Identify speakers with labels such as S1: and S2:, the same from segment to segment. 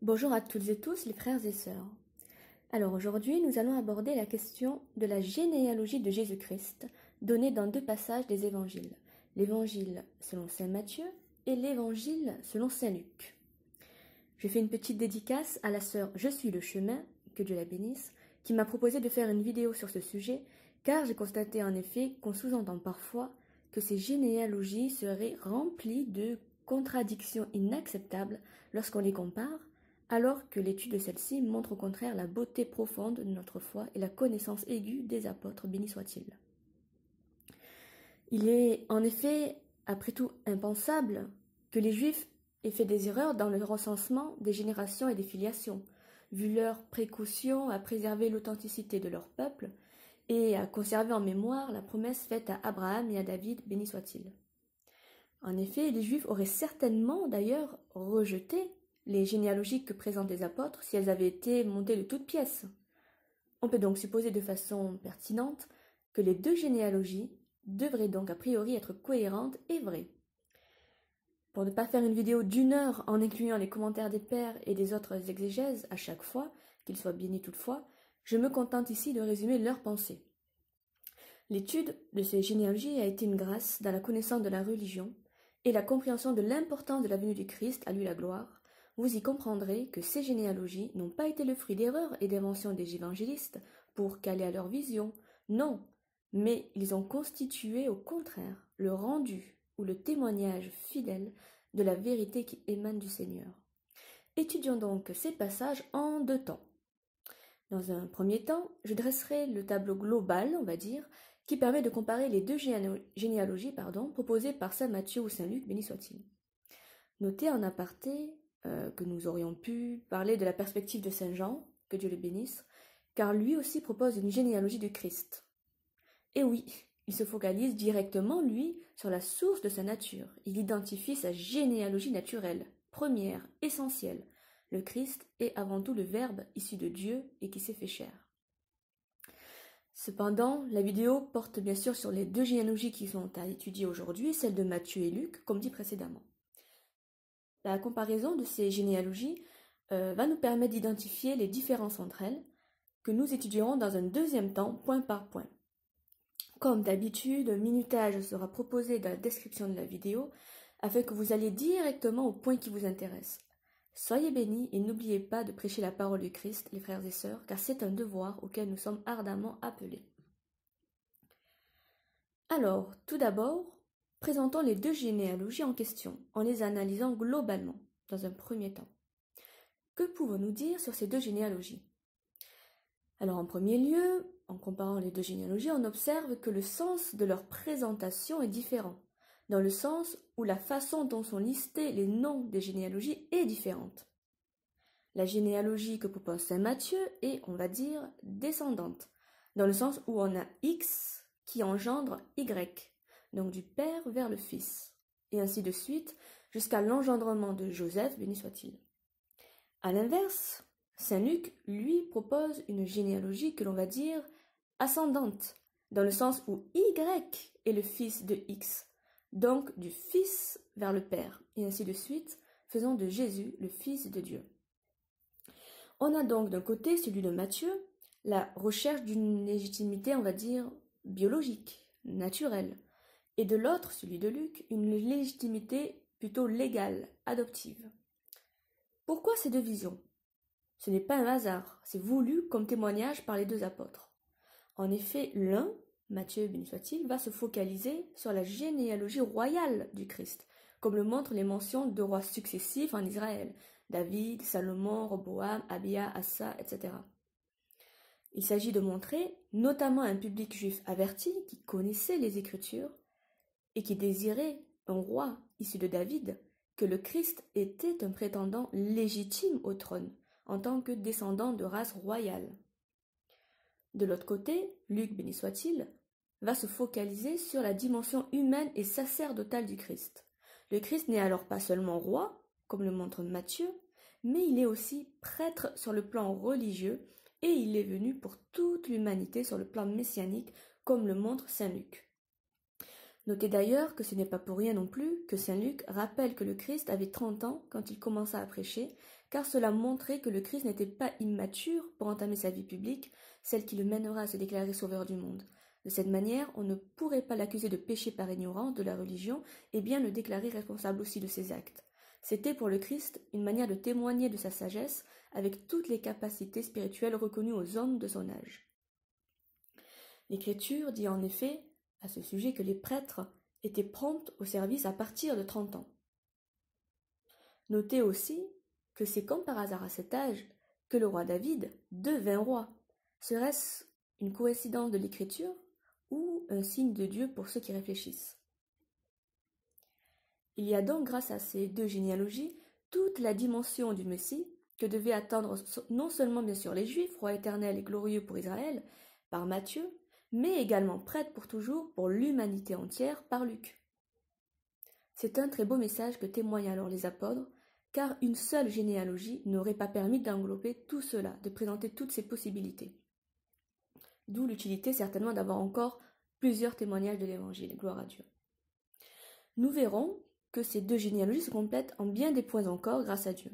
S1: Bonjour à toutes et tous les frères et sœurs. Alors aujourd'hui, nous allons aborder la question de la généalogie de Jésus-Christ, donnée dans deux passages des évangiles, l'évangile selon saint Matthieu et l'évangile selon saint Luc. Je fais une petite dédicace à la sœur Je suis le chemin, que Dieu la bénisse, qui m'a proposé de faire une vidéo sur ce sujet, car j'ai constaté en effet qu'on sous-entend parfois que ces généalogies seraient remplies de contradictions inacceptables lorsqu'on les compare, alors que l'étude de celle-ci montre au contraire la beauté profonde de notre foi et la connaissance aiguë des apôtres, bénis soient-ils. Il est en effet, après tout, impensable que les Juifs aient fait des erreurs dans le recensement des générations et des filiations, vu leur précaution à préserver l'authenticité de leur peuple et à conserver en mémoire la promesse faite à Abraham et à David, bénis soit-il. En effet, les Juifs auraient certainement d'ailleurs rejeté les généalogies que présentent les apôtres si elles avaient été montées de toutes pièces. On peut donc supposer de façon pertinente que les deux généalogies devraient donc a priori être cohérentes et vraies. Pour ne pas faire une vidéo d'1 heure en incluant les commentaires des pères et des autres exégèses à chaque fois, qu'ils soient bénis toutefois, je me contente ici de résumer leurs pensées. L'étude de ces généalogies a été une grâce dans la connaissance de la religion et la compréhension de l'importance de la venue du Christ, à lui la gloire. Vous y comprendrez que ces généalogies n'ont pas été le fruit d'erreurs et d'inventions des évangélistes pour caler à leur vision, non, mais ils ont constitué au contraire le rendu ou le témoignage fidèle de la vérité qui émane du Seigneur. Étudions donc ces passages en deux temps. Dans un premier temps, je dresserai le tableau global, on va dire, qui permet de comparer les deux généalogies proposées par saint Matthieu ou saint Luc, béni soit-il. Notez en aparté que nous aurions pu parler de la perspective de saint Jean, que Dieu le bénisse, car lui aussi propose une généalogie du Christ. Et oui, il se focalise directement, lui, sur la source de sa nature. Il identifie sa généalogie naturelle, première, essentielle. Le Christ est avant tout le Verbe issu de Dieu et qui s'est fait chair. Cependant, la vidéo porte bien sûr sur les deux généalogies qui sont à étudier aujourd'hui, celle de Matthieu et Luc, comme dit précédemment. La comparaison de ces généalogies va nous permettre d'identifier les différences entre elles, que nous étudierons dans un deuxième temps, point par point. Comme d'habitude, un minutage sera proposé dans la description de la vidéo, afin que vous alliez directement au point qui vous intéresse. Soyez bénis et n'oubliez pas de prêcher la parole du Christ, les frères et sœurs, car c'est un devoir auquel nous sommes ardemment appelés. Alors, tout d'abord, présentons les deux généalogies en question, en les analysant globalement, dans un premier temps. Que pouvons-nous dire sur ces deux généalogies? Alors, en premier lieu, en comparant les deux généalogies, on observe que le sens de leur présentation est différent, dans le sens où la façon dont sont listés les noms des généalogies est différente. La généalogie que propose saint Matthieu est, on va dire, descendante, dans le sens où on a X qui engendre Y, donc du Père vers le Fils, et ainsi de suite, jusqu'à l'engendrement de Joseph, béni soit-il. À l'inverse, saint Luc, lui, propose une généalogie que l'on va dire ascendante, dans le sens où Y est le fils de X, donc du Fils vers le Père, et ainsi de suite, faisant de Jésus le Fils de Dieu. On a donc d'un côté, celui de Matthieu, la recherche d'une légitimité, on va dire, biologique, naturelle, et de l'autre, celui de Luc, une légitimité plutôt légale, adoptive. Pourquoi ces deux visions? Ce n'est pas un hasard, c'est voulu comme témoignage par les deux apôtres. En effet, l'un, Matthieu, béni soit-il, va se focaliser sur la généalogie royale du Christ, comme le montrent les mentions de rois successifs en Israël, David, Salomon, Roboam, Abia, Assa, etc. Il s'agit de montrer, notamment à un public juif averti qui connaissait les Écritures et qui désirait un roi issu de David, que le Christ était un prétendant légitime au trône, en tant que descendant de race royale. De l'autre côté, Luc, béni soit-il, va se focaliser sur la dimension humaine et sacerdotale du Christ. Le Christ n'est alors pas seulement roi, comme le montre Matthieu, mais il est aussi prêtre sur le plan religieux et il est venu pour toute l'humanité sur le plan messianique, comme le montre saint Luc. Notez d'ailleurs que ce n'est pas pour rien non plus que saint Luc rappelle que le Christ avait 30 ans quand il commença à prêcher, car cela montrait que le Christ n'était pas immature pour entamer sa vie publique, celle qui le mènera à se déclarer sauveur du monde. De cette manière, on ne pourrait pas l'accuser de péché par ignorance de la religion et bien le déclarer responsable aussi de ses actes. C'était pour le Christ une manière de témoigner de sa sagesse avec toutes les capacités spirituelles reconnues aux hommes de son âge. L'Écriture dit en effet à ce sujet que les prêtres étaient prompts au service à partir de 30 ans. Notez aussi que c'est comme par hasard à cet âge que le roi David devint roi. Serait-ce une coïncidence de l'Écriture ou un signe de Dieu pour ceux qui réfléchissent? Il y a donc, grâce à ces deux généalogies, toute la dimension du Messie que devaient attendre non seulement bien sûr les Juifs, roi éternel et glorieux pour Israël, par Matthieu, mais également prête pour toujours pour l'humanité entière par Luc. C'est un très beau message que témoignent alors les apôtres, car une seule généalogie n'aurait pas permis d'englober tout cela, de présenter toutes ces possibilités. D'où l'utilité certainement d'avoir encore plusieurs témoignages de l'Évangile, gloire à Dieu. Nous verrons que ces deux généalogies se complètent en bien des points encore grâce à Dieu.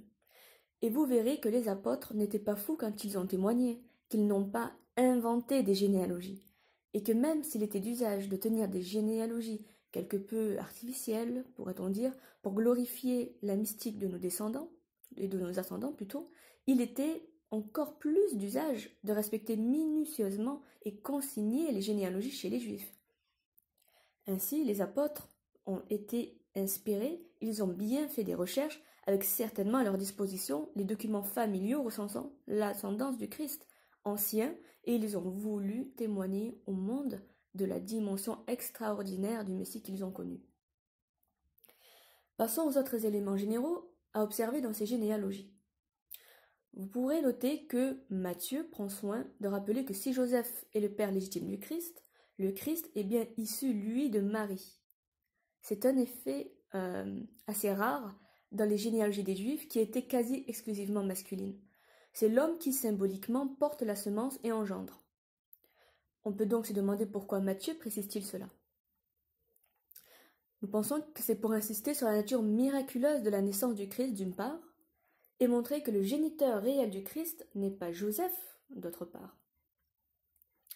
S1: Et vous verrez que les apôtres n'étaient pas fous quand ils ont témoigné, qu'ils n'ont pas inventé des généalogies, et que même s'il était d'usage de tenir des généalogies quelque peu artificielles, pourrait-on dire, pour glorifier la mystique de nos descendants, et de nos ascendants plutôt, il était encore plus d'usage de respecter minutieusement et consigner les généalogies chez les Juifs. Ainsi, les apôtres ont été inspirés, ils ont bien fait des recherches, avec certainement à leur disposition les documents familiaux recensant l'ascendance du Christ ancien, et ils ont voulu témoigner au monde de la dimension extraordinaire du Messie qu'ils ont connu. Passons aux autres éléments généraux à observer dans ces généalogies. Vous pourrez noter que Matthieu prend soin de rappeler que si Joseph est le père légitime du Christ, le Christ est bien issu, lui, de Marie. C'est un effet assez rare dans les généalogies des Juifs qui étaient quasi exclusivement masculines. C'est l'homme qui symboliquement porte la semence et engendre. On peut donc se demander pourquoi Matthieu précise-t-il cela. Nous pensons que c'est pour insister sur la nature miraculeuse de la naissance du Christ d'une part, et montrer que le géniteur réel du Christ n'est pas Joseph d'autre part.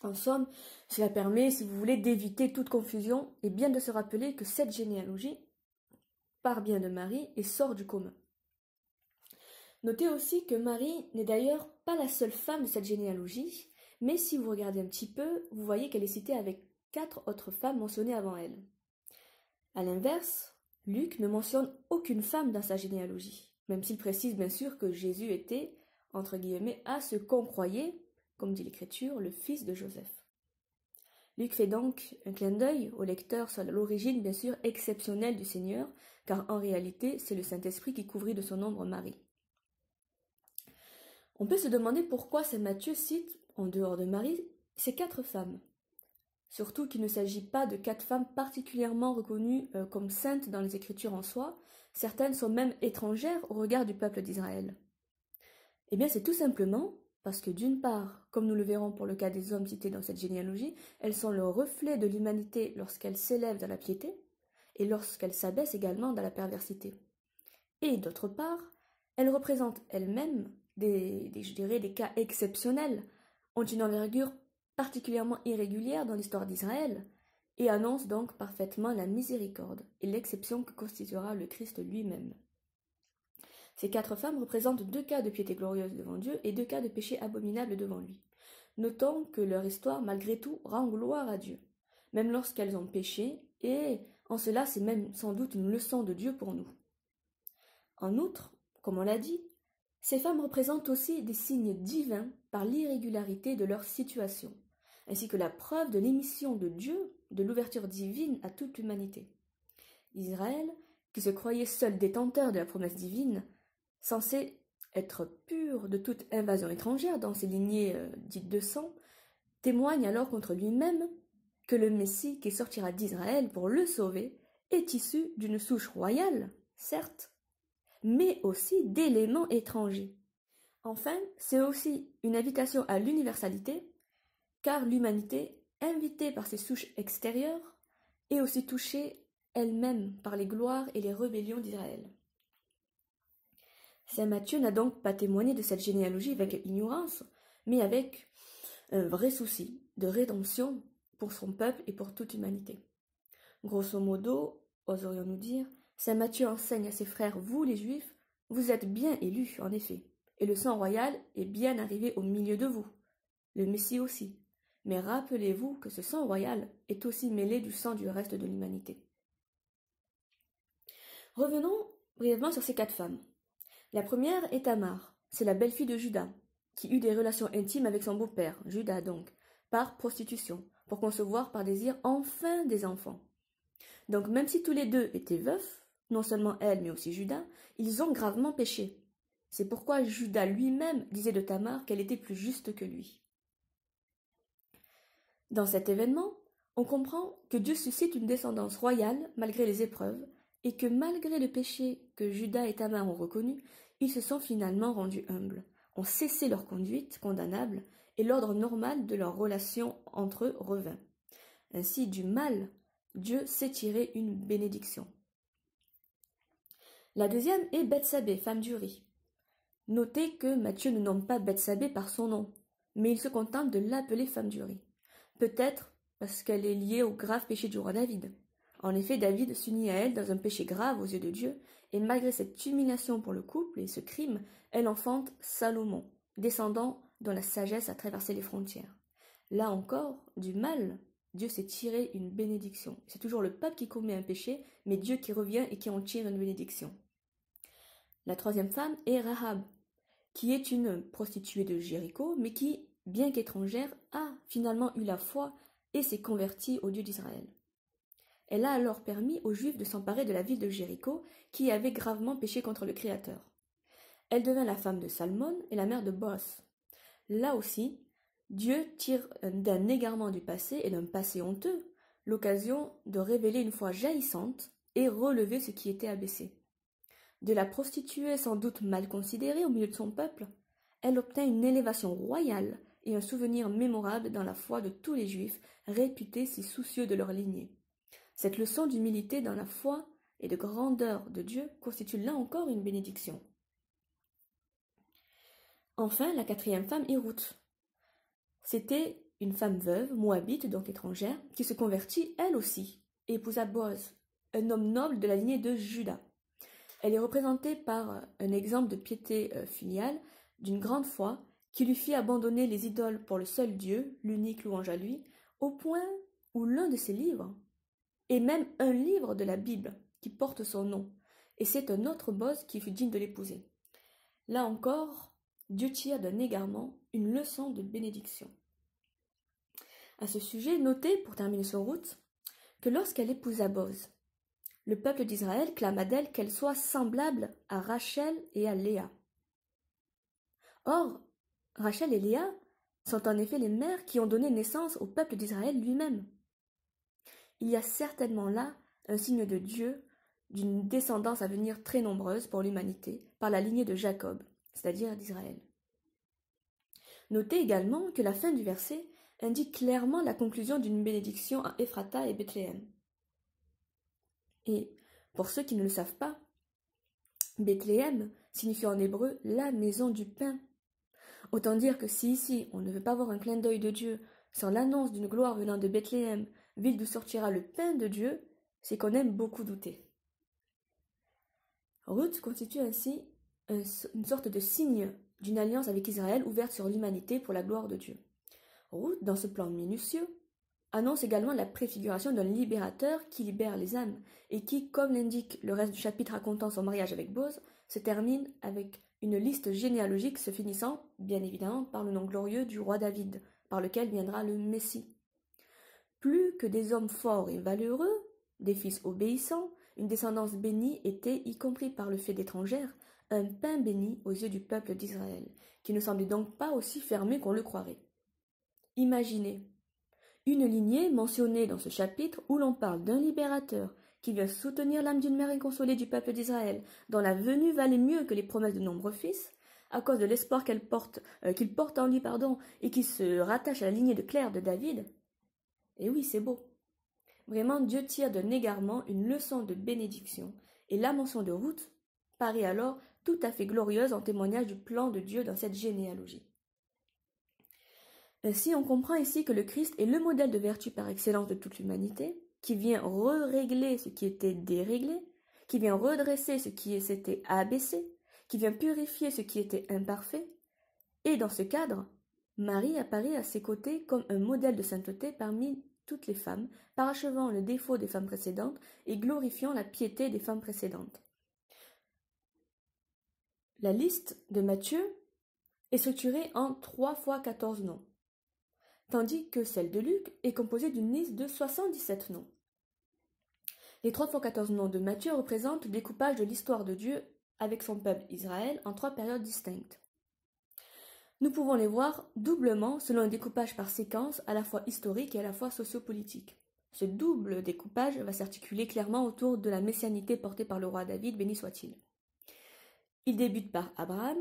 S1: En somme, cela permet, si vous voulez, d'éviter toute confusion et bien de se rappeler que cette généalogie part bien de Marie et sort du commun. Notez aussi que Marie n'est d'ailleurs pas la seule femme de cette généalogie, mais si vous regardez un petit peu, vous voyez qu'elle est citée avec 4 autres femmes mentionnées avant elle. A l'inverse, Luc ne mentionne aucune femme dans sa généalogie, même s'il précise bien sûr que Jésus était, entre guillemets, à ce qu'on croyait, comme dit l'Écriture, le fils de Joseph. Luc fait donc un clin d'œil au lecteur sur l'origine bien sûr exceptionnelle du Seigneur, car en réalité c'est le Saint-Esprit qui couvrit de son ombre Marie. On peut se demander pourquoi saint Matthieu cite, en dehors de Marie, ces 4 femmes. Surtout qu'il ne s'agit pas de 4 femmes particulièrement reconnues comme saintes dans les Écritures en soi, certaines sont même étrangères au regard du peuple d'Israël. Eh bien c'est tout simplement parce que d'une part, comme nous le verrons pour le cas des hommes cités dans cette généalogie, elles sont le reflet de l'humanité lorsqu'elles s'élèvent dans la piété, et lorsqu'elles s'abaissent également dans la perversité. Et d'autre part, elles représentent elles-mêmes des cas exceptionnels, ont une envergure particulièrement irrégulière dans l'histoire d'Israël, et annoncent donc parfaitement la miséricorde et l'exception que constituera le Christ lui-même. Ces 4 femmes représentent 2 cas de piété glorieuse devant Dieu et 2 cas de péché abominable devant lui. Notons que leur histoire, malgré tout, rend gloire à Dieu, même lorsqu'elles ont péché, et en cela c'est même sans doute une leçon de Dieu pour nous. En outre, comme on l'a dit, ces femmes représentent aussi des signes divins par l'irrégularité de leur situation, ainsi que la preuve de l'émission de Dieu, de l'ouverture divine à toute l'humanité. Israël, qui se croyait seul détenteur de la promesse divine, censé être pur de toute invasion étrangère dans ses lignées dites de sang, témoigne alors contre lui-même que le Messie qui sortira d'Israël pour le sauver est issu d'une souche royale, certes, mais aussi d'éléments étrangers. Enfin, c'est aussi une invitation à l'universalité, car l'humanité, invitée par ses souches extérieures, et aussi touchée elle-même par les gloires et les rébellions d'Israël. Saint Matthieu n'a donc pas témoigné de cette généalogie avec ignorance, mais avec un vrai souci de rédemption pour son peuple et pour toute humanité. Grosso modo, oserions-nous dire, saint Matthieu enseigne à ses frères, vous les Juifs, vous êtes bien élus, en effet, et le sang royal est bien arrivé au milieu de vous, le Messie aussi. Mais rappelez-vous que ce sang royal est aussi mêlé du sang du reste de l'humanité. Revenons brièvement sur ces 4 femmes. La première est Tamar, c'est la belle-fille de Juda, qui eut des relations intimes avec son beau-père, Juda donc, par prostitution, pour concevoir par désir enfin des enfants. Donc même si tous les deux étaient veufs, non seulement elle mais aussi Juda, ils ont gravement péché. C'est pourquoi Juda lui-même disait de Tamar qu'elle était plus juste que lui. Dans cet événement, on comprend que Dieu suscite une descendance royale malgré les épreuves, et que malgré le péché que Juda et Tamar ont reconnu, ils se sont finalement rendus humbles, ont cessé leur conduite condamnable, et l'ordre normal de leur relation entre eux revint. Ainsi, du mal, Dieu s'est tiré une bénédiction. La deuxième est Bethsabée, femme d'Uri. Notez que Matthieu ne nomme pas Bethsabée par son nom, mais il se contente de l'appeler femme d'Uri. Peut-être parce qu'elle est liée au grave péché du roi David. En effet, David s'unit à elle dans un péché grave aux yeux de Dieu, et malgré cette humiliation pour le couple et ce crime, elle enfante Salomon, descendant dont la sagesse a traversé les frontières. Là encore, du mal, Dieu s'est tiré une bénédiction. C'est toujours le peuple qui commet un péché, mais Dieu qui revient et qui en tire une bénédiction. La troisième femme est Rahab, qui est une prostituée de Jéricho, mais qui, bien qu'étrangère, a finalement eu la foi et s'est convertie au Dieu d'Israël. Elle a alors permis aux Juifs de s'emparer de la ville de Jéricho, qui avait gravement péché contre le Créateur. Elle devint la femme de Salmon et la mère de Boaz. Là aussi, Dieu tire d'un égarement du passé et d'un passé honteux l'occasion de révéler une foi jaillissante et relever ce qui était abaissé. De la prostituée sans doute mal considérée au milieu de son peuple, elle obtint une élévation royale et un souvenir mémorable dans la foi de tous les Juifs réputés si soucieux de leur lignée. Cette leçon d'humilité dans la foi et de grandeur de Dieu constitue là encore une bénédiction. Enfin, la quatrième femme est Ruth. C'était une femme veuve, moabite, donc étrangère, qui se convertit elle aussi et épousa Boaz, un homme noble de la lignée de Juda. Elle est représentée par un exemple de piété filiale, d'une grande foi, qui lui fit abandonner les idoles pour le seul Dieu, l'unique louange à lui, au point où l'un de ses livres, et même un livre de la Bible qui porte son nom, et c'est un autre Boaz qui fut digne de l'épouser. Là encore, Dieu tire d'un égarement une leçon de bénédiction. À ce sujet, notez, pour terminer sur Ruth, que lorsqu'elle épousa Boaz, le peuple d'Israël clama d'elle qu'elle soit semblable à Rachel et à Léa. Or, Rachel et Léa sont en effet les mères qui ont donné naissance au peuple d'Israël lui-même. Il y a certainement là un signe de Dieu, d'une descendance à venir très nombreuse pour l'humanité, par la lignée de Jacob, c'est-à-dire d'Israël. Notez également que la fin du verset indique clairement la conclusion d'une bénédiction à Ephrata et Bethléem. Et, pour ceux qui ne le savent pas, Bethléem signifie en hébreu « la maison du pain ». Autant dire que si ici on ne veut pas voir un clin d'œil de Dieu sans l'annonce d'une gloire venant de Bethléem, ville d'où sortira le pain de Dieu, c'est qu'on aime beaucoup douter. Ruth constitue ainsi une sorte de signe d'une alliance avec Israël ouverte sur l'humanité pour la gloire de Dieu. Ruth, dans ce plan minutieux, annonce également la préfiguration d'un libérateur qui libère les âmes et qui, comme l'indique le reste du chapitre racontant son mariage avec Boaz, se termine avec une liste généalogique se finissant, bien évidemment, par le nom glorieux du roi David, par lequel viendra le Messie. Plus que des hommes forts et valeureux, des fils obéissants, une descendance bénie était, y compris par le fait d'étrangère, un pain béni aux yeux du peuple d'Israël, qui ne semblait donc pas aussi fermé qu'on le croirait. Imaginez une lignée mentionnée dans ce chapitre où l'on parle d'un libérateur qui vient soutenir l'âme d'une mère inconsolée du peuple d'Israël, dont la venue valait mieux que les promesses de nombreux fils, à cause de l'espoir qu'il porte en lui, et qui se rattache à la lignée de Claire de David. Et oui, c'est beau. Vraiment, Dieu tire d'un égarement une leçon de bénédiction, et la mention de Ruth paraît alors tout à fait glorieuse en témoignage du plan de Dieu dans cette généalogie. Ainsi, on comprend ici que le Christ est le modèle de vertu par excellence de toute l'humanité, qui vient régler ce qui était déréglé, qui vient redresser ce qui s'était abaissé, qui vient purifier ce qui était imparfait, et dans ce cadre, Marie apparaît à ses côtés comme un modèle de sainteté parmi toutes les femmes, parachevant le défaut des femmes précédentes et glorifiant la piété des femmes précédentes. La liste de Matthieu est structurée en 3 fois 14 noms, tandis que celle de Luc est composée d'une liste de 77 noms. Les 3 fois 14 noms de Matthieu représentent le découpage de l'histoire de Dieu avec son peuple Israël en 3 périodes distinctes. Nous pouvons les voir doublement selon un découpage par séquence à la fois historique et à la fois sociopolitique. Ce double découpage va s'articuler clairement autour de la messianité portée par le roi David, béni soit-il. Il débute par Abraham,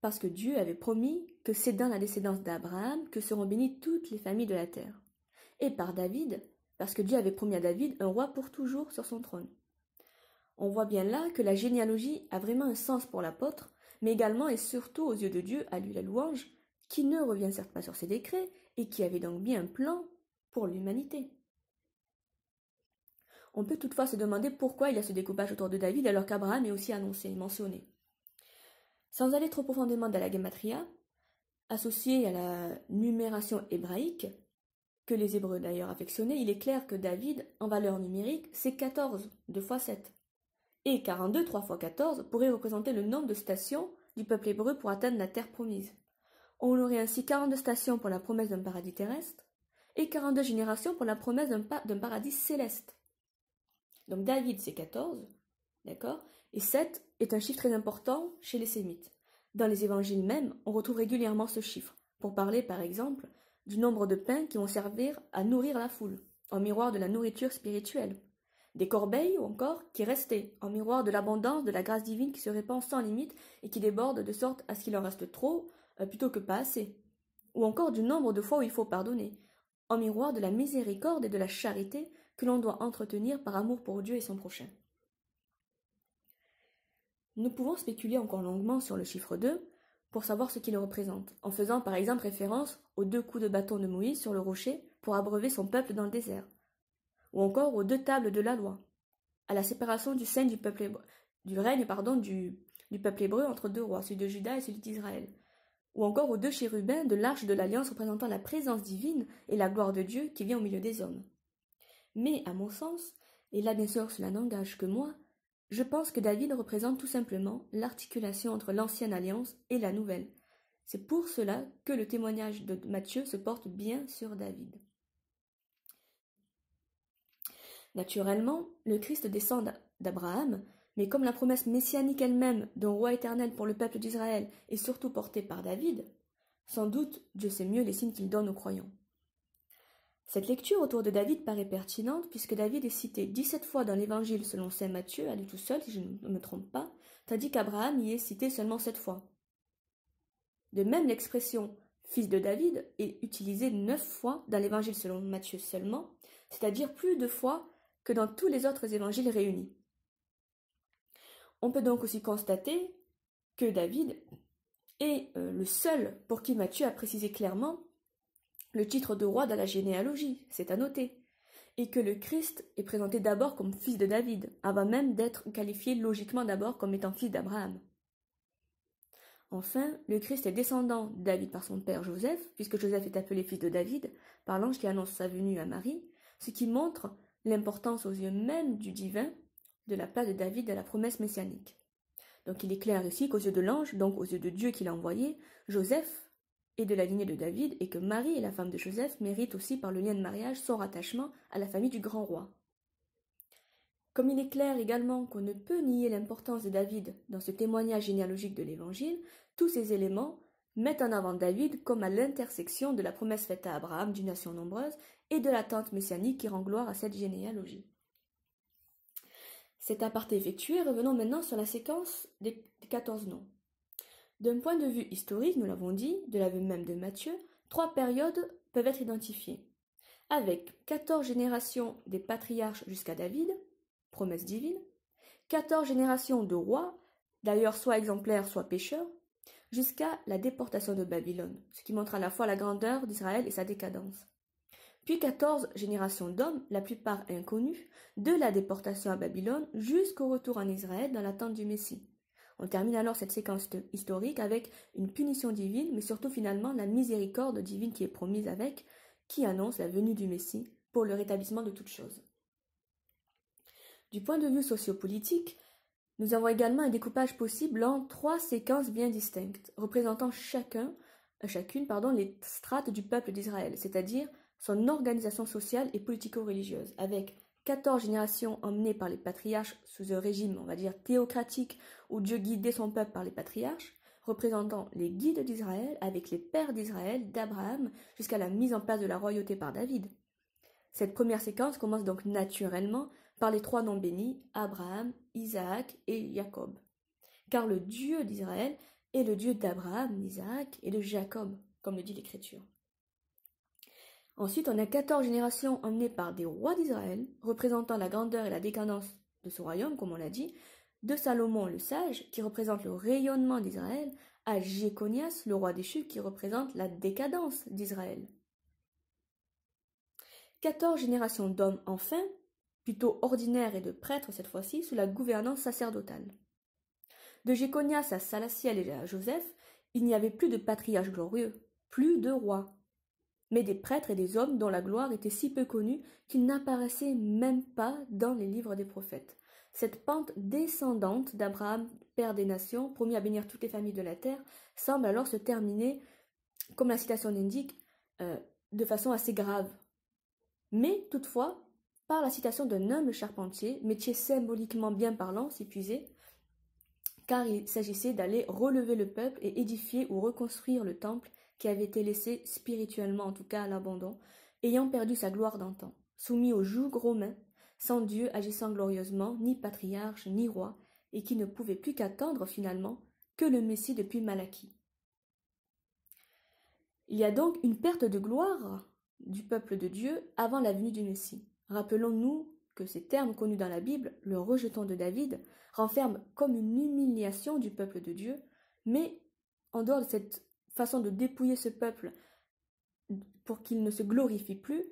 S1: parce que Dieu avait promis que c'est dans la descendance d'Abraham que seront bénies toutes les familles de la terre. Et par David, parce que Dieu avait promis à David un roi pour toujours sur son trône. On voit bien là que la généalogie a vraiment un sens pour l'apôtre, mais également et surtout aux yeux de Dieu, à lui la louange, qui ne revient certes pas sur ses décrets, et qui avait donc bien un plan pour l'humanité. On peut toutefois se demander pourquoi il y a ce découpage autour de David alors qu'Abraham est aussi annoncé, mentionné. Sans aller trop profondément dans la gematria, associée à la numération hébraïque, que les Hébreux d'ailleurs affectionnaient, il est clair que David, en valeur numérique, c'est 14, 2 fois 7. Et 42, 3 fois 14, pourrait représenter le nombre de stations du peuple hébreu pour atteindre la terre promise. On aurait ainsi 42 stations pour la promesse d'un paradis terrestre, et 42 générations pour la promesse d'un paradis céleste. Donc David, c'est 14, d'accord? Et 7 est un chiffre très important chez les Sémites. Dans les évangiles même, on retrouve régulièrement ce chiffre, pour parler par exemple du nombre de pains qui vont servir à nourrir la foule, en miroir de la nourriture spirituelle. Des corbeilles ou encore qui restaient, en miroir de l'abondance de la grâce divine qui se répand sans limite et qui déborde de sorte à ce qu'il en reste trop plutôt que pas assez. Ou encore du nombre de fois où il faut pardonner, en miroir de la miséricorde et de la charité que l'on doit entretenir par amour pour Dieu et son prochain. Nous pouvons spéculer encore longuement sur le chiffre 2 pour savoir ce qu'il représente, en faisant par exemple référence aux 2 coups de bâton de Moïse sur le rocher pour abreuver son peuple dans le désert, ou encore aux 2 tables de la loi, à la séparation du règne du peuple hébreu entre 2 rois, celui de Juda et celui d'Israël, ou encore aux 2 chérubins de l'arche de l'alliance représentant la présence divine et la gloire de Dieu qui vient au milieu des hommes. Mais, à mon sens, et là bien sûr cela n'engage que moi, je pense que David représente tout simplement l'articulation entre l'ancienne alliance et la nouvelle. C'est pour cela que le témoignage de Matthieu se porte bien sur David. Naturellement, le Christ descend d'Abraham, mais comme la promesse messianique elle-même d'un roi éternel pour le peuple d'Israël est surtout portée par David, sans doute Dieu sait mieux les signes qu'il donne aux croyants. Cette lecture autour de David paraît pertinente puisque David est cité 17 fois dans l'évangile selon saint Matthieu, à lui tout seul si je ne me trompe pas, tandis qu'Abraham y est cité seulement 7 fois. De même, l'expression « fils de David » est utilisée 9 fois dans l'évangile selon Matthieu seulement, c'est-à-dire plus de fois que dans tous les autres évangiles réunis. On peut donc aussi constater que David est le seul pour qui Matthieu a précisé clairement le titre de roi dans la généalogie, c'est à noter, et que le Christ est présenté d'abord comme fils de David, avant même d'être qualifié logiquement d'abord comme étant fils d'Abraham. Enfin, le Christ est descendant de David par son père Joseph, puisque Joseph est appelé fils de David par l'ange qui annonce sa venue à Marie, ce qui montre l'importance aux yeux même du divin de la place de David à la promesse messianique. Donc il est clair ici qu'aux yeux de l'ange, donc aux yeux de Dieu qui l'a envoyé, Joseph est de la lignée de David et que Marie, la femme de Joseph, mérite aussi par le lien de mariage son rattachement à la famille du grand roi. Comme il est clair également qu'on ne peut nier l'importance de David dans ce témoignage généalogique de l'Évangile, tous ces éléments mettent en avant David comme à l'intersection de la promesse faite à Abraham d'une nation nombreuse et de l'attente messianique qui rend gloire à cette généalogie. Cet aparté effectué, revenons maintenant sur la séquence des 14 noms. D'un point de vue historique, nous l'avons dit, de l'aveu même de Matthieu, 3 périodes peuvent être identifiées. avec 14 générations des patriarches jusqu'à David, promesse divine, 14 générations de rois, d'ailleurs soit exemplaires, soit pécheurs, jusqu'à la déportation de Babylone, ce qui montre à la fois la grandeur d'Israël et sa décadence. Puis 14 générations d'hommes, la plupart inconnus, de la déportation à Babylone jusqu'au retour en Israël dans l'attente du Messie. On termine alors cette séquence historique avec une punition divine, mais surtout finalement la miséricorde divine qui est promise qui annonce la venue du Messie pour le rétablissement de toutes choses. Du point de vue sociopolitique, nous avons également un découpage possible en 3 séquences bien distinctes, représentant chacune les strates du peuple d'Israël, c'est-à-dire son organisation sociale et politico-religieuse, avec 14 générations emmenées par les patriarches sous un régime, on va dire, théocratique, où Dieu guidait son peuple par les patriarches, représentant les guides d'Israël avec les pères d'Israël, d'Abraham, jusqu'à la mise en place de la royauté par David. Cette première séquence commence donc naturellement par les 3 noms bénis, Abraham, Isaac et Jacob. Car le Dieu d'Israël est le Dieu d'Abraham, d'Isaac et de Jacob, comme le dit l'Écriture. Ensuite, on a 14 générations emmenées par des rois d'Israël, représentant la grandeur et la décadence de ce royaume, comme on l'a dit, de Salomon le sage, qui représente le rayonnement d'Israël, à Jéconias, le roi déchu, qui représente la décadence d'Israël. 14 générations d'hommes, enfin, plutôt ordinaires et de prêtres cette fois-ci, sous la gouvernance sacerdotale. De Jéconias à Salatiel et à Joseph, il n'y avait plus de patriarches glorieux, plus de rois, mais des prêtres et des hommes dont la gloire était si peu connue qu'ils n'apparaissaient même pas dans les livres des prophètes. Cette pente descendante d'Abraham, père des nations, promis à bénir toutes les familles de la terre, semble alors se terminer, comme la citation l'indique, de façon assez grave. Mais toutefois, par la citation d'un humble charpentier, métier symboliquement bien parlant, si puisé, car il s'agissait d'aller relever le peuple et édifier ou reconstruire le temple qui avait été laissé spirituellement, en tout cas à l'abandon, ayant perdu sa gloire d'antan, soumis au joug romain, sans Dieu agissant glorieusement, ni patriarche, ni roi, et qui ne pouvait plus qu'attendre finalement que le Messie depuis Malachie. Il y a donc une perte de gloire du peuple de Dieu avant la venue du Messie. Rappelons-nous que ces termes connus dans la Bible, le rejeton de David, renferment comme une humiliation du peuple de Dieu, mais en dehors de cette façon de dépouiller ce peuple pour qu'il ne se glorifie plus,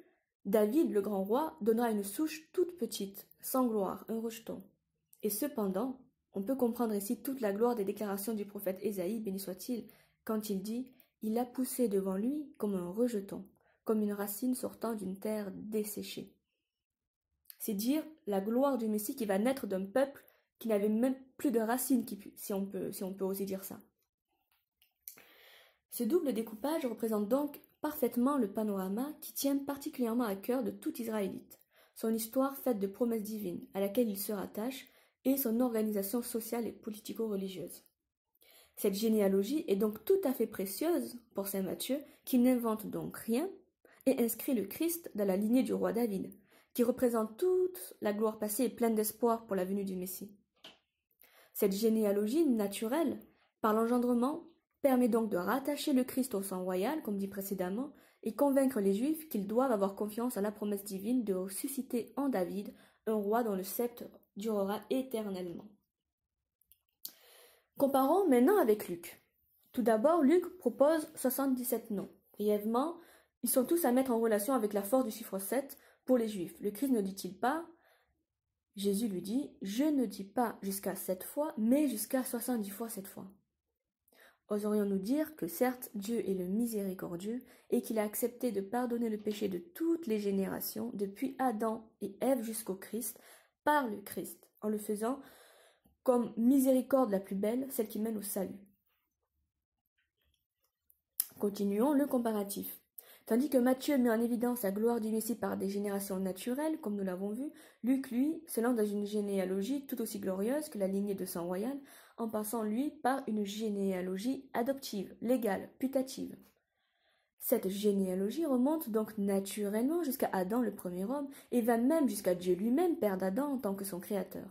S1: David, le grand roi, donnera une souche toute petite, sans gloire, un rejeton. Et cependant, on peut comprendre ici toute la gloire des déclarations du prophète Ésaïe, béni soit-il, quand il dit « Il a poussé devant lui comme un rejeton, comme une racine sortant d'une terre desséchée. » C'est dire la gloire du Messie qui va naître d'un peuple qui n'avait même plus de racines, si on peut oser dire ça. Ce double découpage représente donc parfaitement le panorama qui tient particulièrement à cœur de tout Israélite, son histoire faite de promesses divines à laquelle il se rattache et son organisation sociale et politico-religieuse. Cette généalogie est donc tout à fait précieuse pour saint Matthieu qui n'invente donc rien et inscrit le Christ dans la lignée du roi David, qui représente toute la gloire passée et pleine d'espoir pour la venue du Messie. Cette généalogie naturelle, par l'engendrement, permet donc de rattacher le Christ au sang royal, comme dit précédemment, et convaincre les Juifs qu'ils doivent avoir confiance à la promesse divine de ressusciter en David un roi dont le sceptre durera éternellement. Comparons maintenant avec Luc. Tout d'abord, Luc propose 77 noms. Brièvement, ils sont tous à mettre en relation avec la force du chiffre 7 pour les Juifs. Le Christ ne dit-il pas, Jésus lui dit, « Je ne dis pas jusqu'à 7 fois, mais jusqu'à 70 fois 7 fois. » Oserions-nous dire que certes Dieu est le miséricordieux et qu'il a accepté de pardonner le péché de toutes les générations, depuis Adam et Ève jusqu'au Christ, par le Christ, en le faisant comme miséricorde la plus belle, celle qui mène au salut. Continuons le comparatif. Tandis que Matthieu met en évidence la gloire du Messie par des générations naturelles, comme nous l'avons vu, Luc, lui, se lance dans une généalogie tout aussi glorieuse que la lignée de sang royal, en passant, lui, par une généalogie adoptive, légale, putative. Cette généalogie remonte donc naturellement jusqu'à Adam, le premier homme, et va même jusqu'à Dieu lui-même, père d'Adam, en tant que son créateur.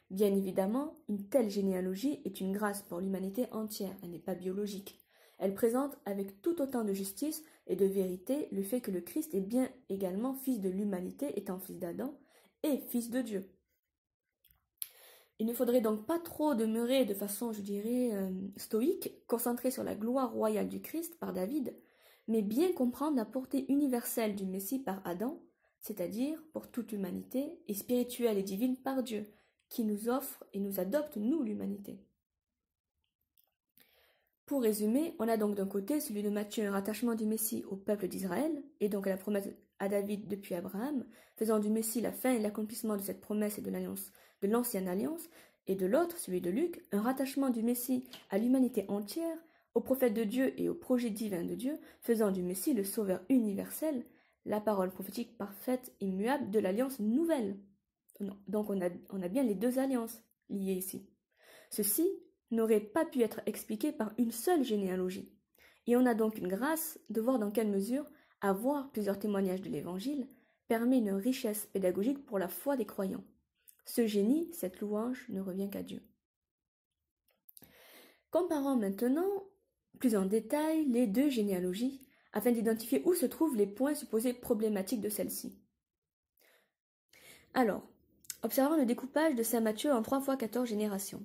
S1: Bien évidemment, une telle généalogie est une grâce pour l'humanité entière, elle n'est pas biologique. Elle présente avec tout autant de justice et de vérité le fait que le Christ est bien également fils de l'humanité, étant fils d'Adam, et fils de Dieu. Il ne faudrait donc pas trop demeurer de façon, je dirais, stoïque, concentré sur la gloire royale du Christ par David, mais bien comprendre la portée universelle du Messie par Adam, c'est-à-dire pour toute l'humanité, et spirituelle et divine par Dieu, qui nous offre et nous adopte, nous, l'humanité. Pour résumer, on a donc d'un côté celui de Matthieu, un rattachement du Messie au peuple d'Israël, et donc à la promesse à David depuis Abraham, faisant du Messie la fin et l'accomplissement de cette promesse et de l'ancienne alliance, et de l'autre, celui de Luc, un rattachement du Messie à l'humanité entière, au prophète de Dieu et au projet divin de Dieu, faisant du Messie le sauveur universel, la parole prophétique parfaite, immuable de l'alliance nouvelle. Donc on a bien les deux alliances liées ici. Ceci n'aurait pas pu être expliqué par une seule généalogie. Et on a donc une grâce de voir dans quelle mesure avoir plusieurs témoignages de l'Évangile permet une richesse pédagogique pour la foi des croyants. Ce génie, cette louange, ne revient qu'à Dieu. Comparons maintenant plus en détail les deux généalogies afin d'identifier où se trouvent les points supposés problématiques de celle-ci. Alors, observons le découpage de saint Matthieu en 3 fois 14 générations.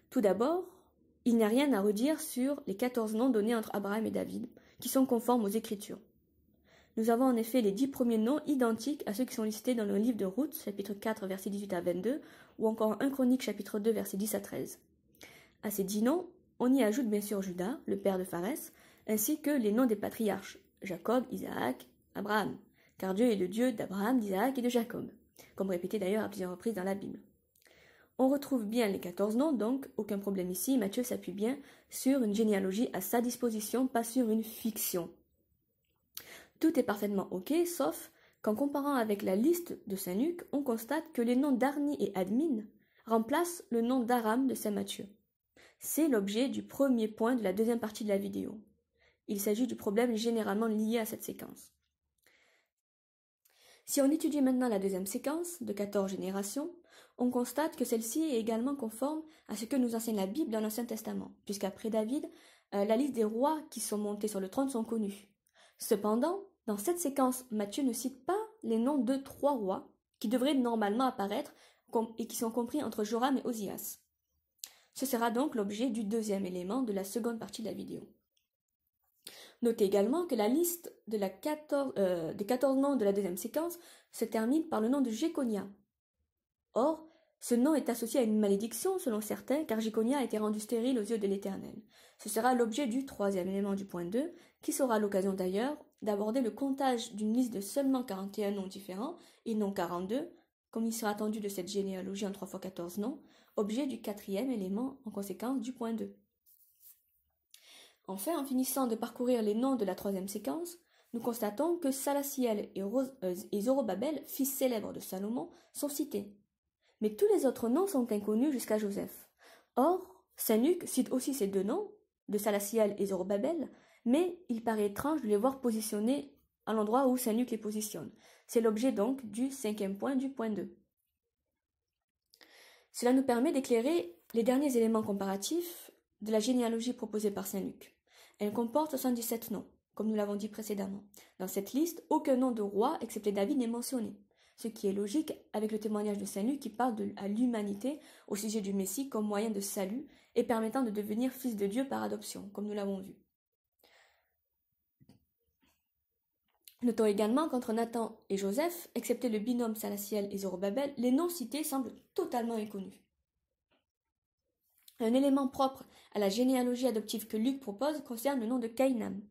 S1: Tout d'abord, il n'y a rien à redire sur les 14 noms donnés entre Abraham et David, qui sont conformes aux Écritures. Nous avons en effet les 10 premiers noms identiques à ceux qui sont listés dans le livre de Ruth, chapitre 4, versets 18 à 22, ou encore 1 Chronique, chapitre 2, versets 10 à 13. À ces 10 noms, on y ajoute bien sûr Judas, le père de Pharès, ainsi que les noms des patriarches, Jacob, Isaac, Abraham, car Dieu est le Dieu d'Abraham, d'Isaac et de Jacob, comme répété d'ailleurs à plusieurs reprises dans la Bible. On retrouve bien les 14 noms, donc aucun problème ici, Matthieu s'appuie bien sur une généalogie à sa disposition, pas sur une fiction. Tout est parfaitement ok, sauf qu'en comparant avec la liste de saint Luc, on constate que les noms d'Arni et Admin remplacent le nom d'Aram de saint Matthieu. C'est l'objet du premier point de la deuxième partie de la vidéo. Il s'agit du problème généralement lié à cette séquence. Si on étudie maintenant la deuxième séquence, de 14 générations, on constate que celle-ci est également conforme à ce que nous enseigne la Bible dans l'Ancien Testament, puisqu'après David, la liste des rois qui sont montés sur le trône sont connus. Cependant, dans cette séquence, Matthieu ne cite pas les noms de 3 rois qui devraient normalement apparaître et qui sont compris entre Joram et Osias. Ce sera donc l'objet du deuxième élément de la seconde partie de la vidéo. Notez également que la liste des 14 noms de la deuxième séquence se termine par le nom de Jéconia. Or, ce nom est associé à une malédiction selon certains, car Jéconia a été rendu stérile aux yeux de l'Éternel. Ce sera l'objet du troisième élément du point 2, qui sera l'occasion d'ailleurs d'aborder le comptage d'une liste de seulement 41 noms différents, et non 42, comme il sera attendu de cette généalogie en 3 fois 14 noms, objet du quatrième élément en conséquence du point 2. Enfin, en finissant de parcourir les noms de la troisième séquence, nous constatons que Salatiel et Zorobabel, fils célèbres de Salomon, sont cités. Mais tous les autres noms sont inconnus jusqu'à Joseph. Or, saint Luc cite aussi ces deux noms, de Salatiel et Zorobabel, mais il paraît étrange de les voir positionnés à l'endroit où saint Luc les positionne. C'est l'objet donc du cinquième point du point 2. Cela nous permet d'éclairer les derniers éléments comparatifs de la généalogie proposée par saint Luc. Elle comporte 77 noms, comme nous l'avons dit précédemment. Dans cette liste, aucun nom de roi, excepté David, n'est mentionné, ce qui est logique avec le témoignage de saint Luc qui parle à l'humanité au sujet du Messie comme moyen de salut et permettant de devenir fils de Dieu par adoption, comme nous l'avons vu. Notons également qu'entre Nathan et Joseph, excepté le binôme Salatiel et Zorobabel, les noms cités semblent totalement inconnus. Un élément propre à la généalogie adoptive que Luc propose concerne le nom de Caïnam,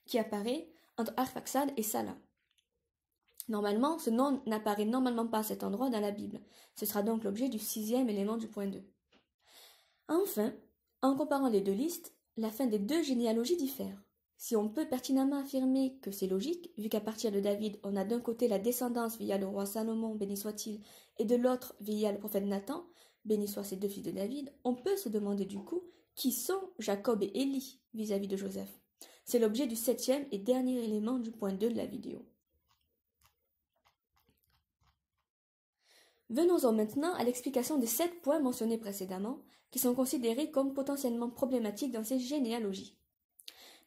S1: qui apparaît entre Arphaxad et Sala. Normalement, ce nom n'apparaît normalement pas à cet endroit dans la Bible. Ce sera donc l'objet du sixième élément du point 2. Enfin, en comparant les deux listes, la fin des deux généalogies diffère. Si on peut pertinemment affirmer que c'est logique, vu qu'à partir de David, on a d'un côté la descendance via le roi Salomon, béni soit-il, et de l'autre via le prophète Nathan, béni soient ces deux fils de David, on peut se demander du coup qui sont Jacob et Élie vis-à-vis de Joseph. C'est l'objet du septième et dernier élément du point 2 de la vidéo. Venons-en maintenant à l'explication des 7 points mentionnés précédemment, qui sont considérés comme potentiellement problématiques dans ces généalogies.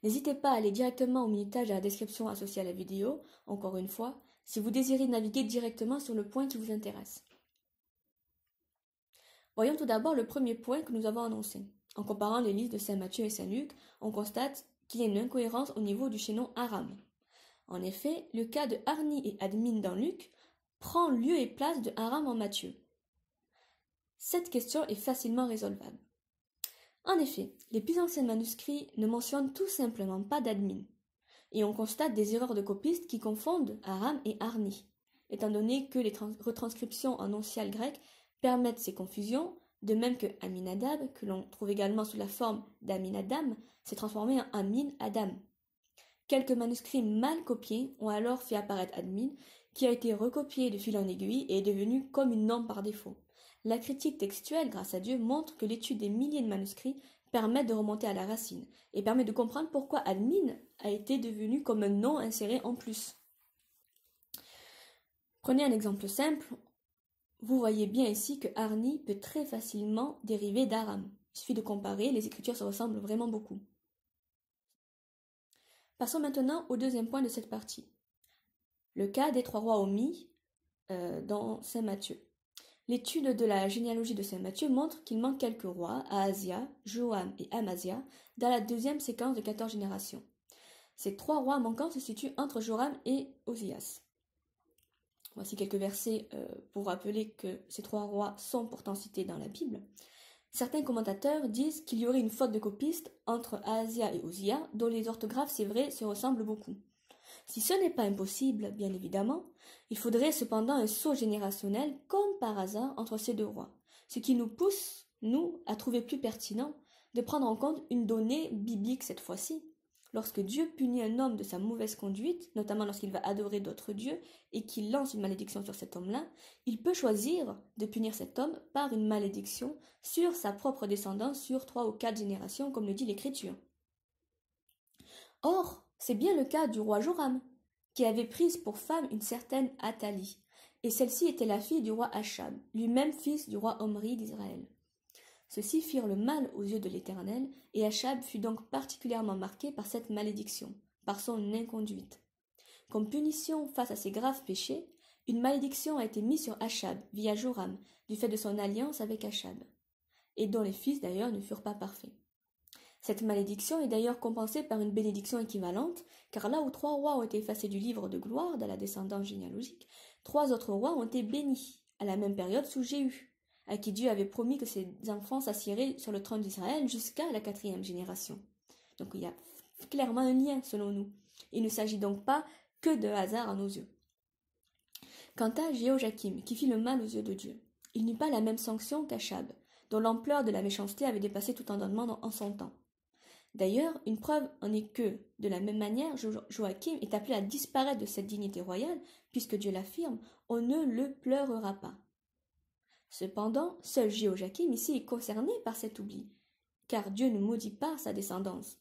S1: N'hésitez pas à aller directement au minutage à la description associée à la vidéo, encore une fois, si vous désirez naviguer directement sur le point qui vous intéresse. Voyons tout d'abord le premier point que nous avons annoncé. En comparant les listes de Saint Matthieu et Saint Luc, on constate qu'il y a une incohérence au niveau du chaînon Aram. En effet, le cas de Arni et Admin dans Luc prend lieu et place de Aram en Matthieu. Cette question est facilement résolvable. En effet, les plus anciens manuscrits ne mentionnent tout simplement pas d'Admin, et on constate des erreurs de copistes qui confondent Aram et Arni, étant donné que les retranscriptions en oncial grec permettent ces confusions, de même que Aminadab, que l'on trouve également sous la forme d'Aminadam, s'est transformé en Amin-Adam. Quelques manuscrits mal copiés ont alors fait apparaître Admin, qui a été recopié de fil en aiguille et est devenu comme une norme par défaut. La critique textuelle, grâce à Dieu, montre que l'étude des milliers de manuscrits permet de remonter à la racine et permet de comprendre pourquoi Admin a été devenu comme un nom inséré en plus. Prenez un exemple simple. Vous voyez bien ici que Arni peut très facilement dériver d'Aram. Il suffit de comparer, les écritures se ressemblent vraiment beaucoup. Passons maintenant au deuxième point de cette partie. Le cas des trois rois omis dans Saint Matthieu. L'étude de la généalogie de Saint Matthieu montre qu'il manque quelques rois, Ahazia, Joam et Amazia, dans la deuxième séquence de 14 générations. Ces trois rois manquants se situent entre Joram et Osias. Voici quelques versets pour rappeler que ces trois rois sont pourtant cités dans la Bible. Certains commentateurs disent qu'il y aurait une faute de copiste entre Ahazia et Osia, dont les orthographes, c'est vrai, se ressemblent beaucoup. Si ce n'est pas impossible, bien évidemment, il faudrait cependant un saut générationnel, comme par hasard, entre ces deux rois, ce qui nous pousse, nous, à trouver plus pertinent de prendre en compte une donnée biblique cette fois-ci. Lorsque Dieu punit un homme de sa mauvaise conduite, notamment lorsqu'il va adorer d'autres dieux et qu'il lance une malédiction sur cet homme-là, il peut choisir de punir cet homme par une malédiction sur sa propre descendance sur 3 ou 4 générations, comme le dit l'Écriture. Or, c'est bien le cas du roi Joram, qui avait prise pour femme une certaine Athalie, et celle-ci était la fille du roi Achab, lui-même fils du roi Omri d'Israël. Ceux-ci firent le mal aux yeux de l'Éternel, et Achab fut donc particulièrement marqué par cette malédiction, par son inconduite. Comme punition face à ces graves péchés, une malédiction a été mise sur Achab via Joram, du fait de son alliance avec Achab, et dont les fils d'ailleurs ne furent pas parfaits. Cette malédiction est d'ailleurs compensée par une bénédiction équivalente, car là où 3 rois ont été effacés du livre de gloire de la descendance généalogique, 3 autres rois ont été bénis, à la même période sous Jéhu, à qui Dieu avait promis que ses enfants s'assieraient sur le trône d'Israël jusqu'à la 4e génération. Donc il y a clairement un lien selon nous. Il ne s'agit donc pas que de hasard à nos yeux. Quant à Jéhojakim, qui fit le mal aux yeux de Dieu, il n'eut pas la même sanction qu'Achab, dont l'ampleur de la méchanceté avait dépassé tout entendement en son temps. D'ailleurs, une preuve en est que, de la même manière, Joachim est appelé à disparaître de cette dignité royale, puisque Dieu l'affirme, on ne le pleurera pas. Cependant, seul Jéhojakim ici est concerné par cet oubli, car Dieu ne maudit pas sa descendance.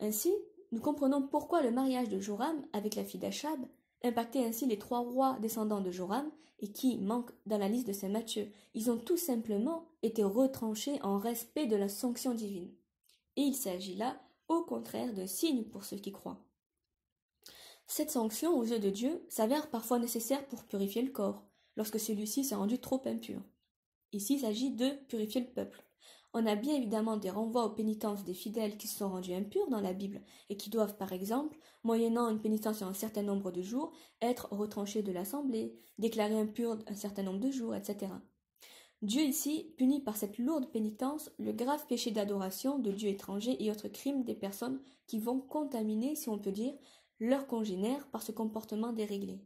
S1: Ainsi, nous comprenons pourquoi le mariage de Joram avec la fille d'Achab impactait ainsi les 3 rois descendants de Joram et qui manquent dans la liste de Saint Matthieu. Ils ont tout simplement été retranchés en respect de la sanction divine. Et il s'agit là, au contraire, d'un signe pour ceux qui croient. Cette sanction, aux yeux de Dieu, s'avère parfois nécessaire pour purifier le corps, lorsque celui-ci s'est rendu trop impur. Ici, il s'agit de purifier le peuple. On a bien évidemment des renvois aux pénitences des fidèles qui se sont rendus impurs dans la Bible et qui doivent, par exemple, moyennant une pénitence sur un certain nombre de jours, être retranchés de l'assemblée, déclarés impurs un certain nombre de jours, etc. Dieu ici punit par cette lourde pénitence le grave péché d'adoration de dieux étrangers et autres crimes des personnes qui vont contaminer, si on peut dire, leurs congénères par ce comportement déréglé.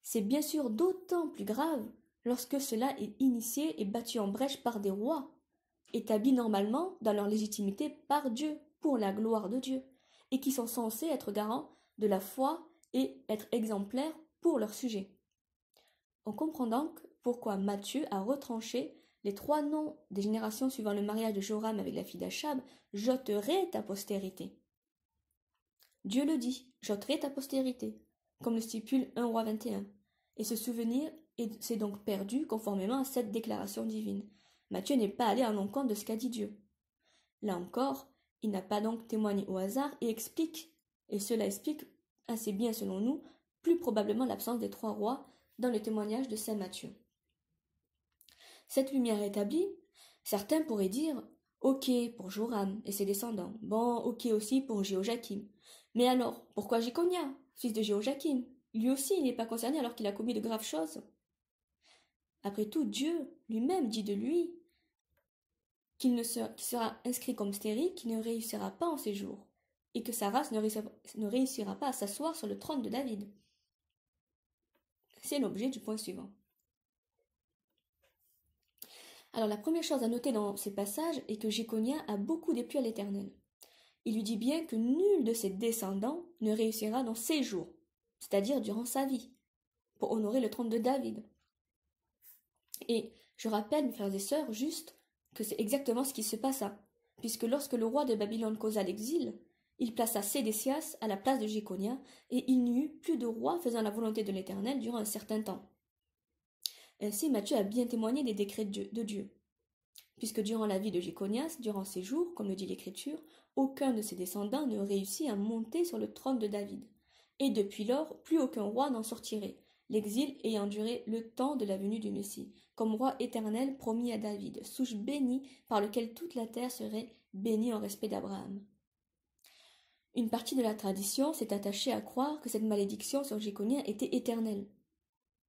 S1: C'est bien sûr d'autant plus grave lorsque cela est initié et battu en brèche par des rois, établis normalement dans leur légitimité par Dieu, pour la gloire de Dieu, et qui sont censés être garants de la foi et être exemplaires pour leur sujet. On comprend donc pourquoi Matthieu a retranché les 3 noms des générations suivant le mariage de Joram avec la fille d'Achab, « j'ôterai ta postérité ». Dieu le dit, « j'ôterai ta postérité », comme le stipule 1 Roi 21. Et ce souvenir s'est donc perdu conformément à cette déclaration divine. Matthieu n'est pas allé à l'encontre de ce qu'a dit Dieu. Là encore, Il n'a pas donc témoigné au hasard et explique, et cela explique assez bien selon nous, plus probablement l'absence des 3 rois dans le témoignage de saint Matthieu. Cette lumière établie, certains pourraient dire « Ok pour Joram et ses descendants, bon, ok aussi pour Jéhojakim. Mais alors, pourquoi Jéconia, fils de Jéhojakim? Lui aussi, il n'est pas concerné alors qu'il a commis de graves choses. » Après tout, Dieu lui-même dit de lui qu'il sera inscrit comme stérile, qu'il ne réussira pas en ses jours, et que sa race ne réussira pas à s'asseoir sur le trône de David. C'est l'objet du point suivant. Alors la première chose à noter dans ces passages est que Jéconia a beaucoup déplu à l'Éternel. Il lui dit bien que nul de ses descendants ne réussira dans ses jours, c'est-à-dire durant sa vie, pour honorer le trône de David. Et je rappelle, mes frères et sœurs, juste que c'est exactement ce qui se passa, puisque lorsque le roi de Babylone causa l'exil, il plaça Sédécias à la place de Jéconia, et il n'y eut plus de roi faisant la volonté de l'Éternel durant un certain temps. Ainsi, Matthieu a bien témoigné des décrets de Dieu, puisque durant la vie de Jéconias, durant ses jours, comme le dit l'Écriture, aucun de ses descendants ne réussit à monter sur le trône de David. Et depuis lors, plus aucun roi n'en sortirait, l'exil ayant duré le temps de la venue du Messie, comme roi éternel promis à David, souche bénie par lequel toute la terre serait bénie en respect d'Abraham. Une partie de la tradition s'est attachée à croire que cette malédiction sur Jéconia était éternelle,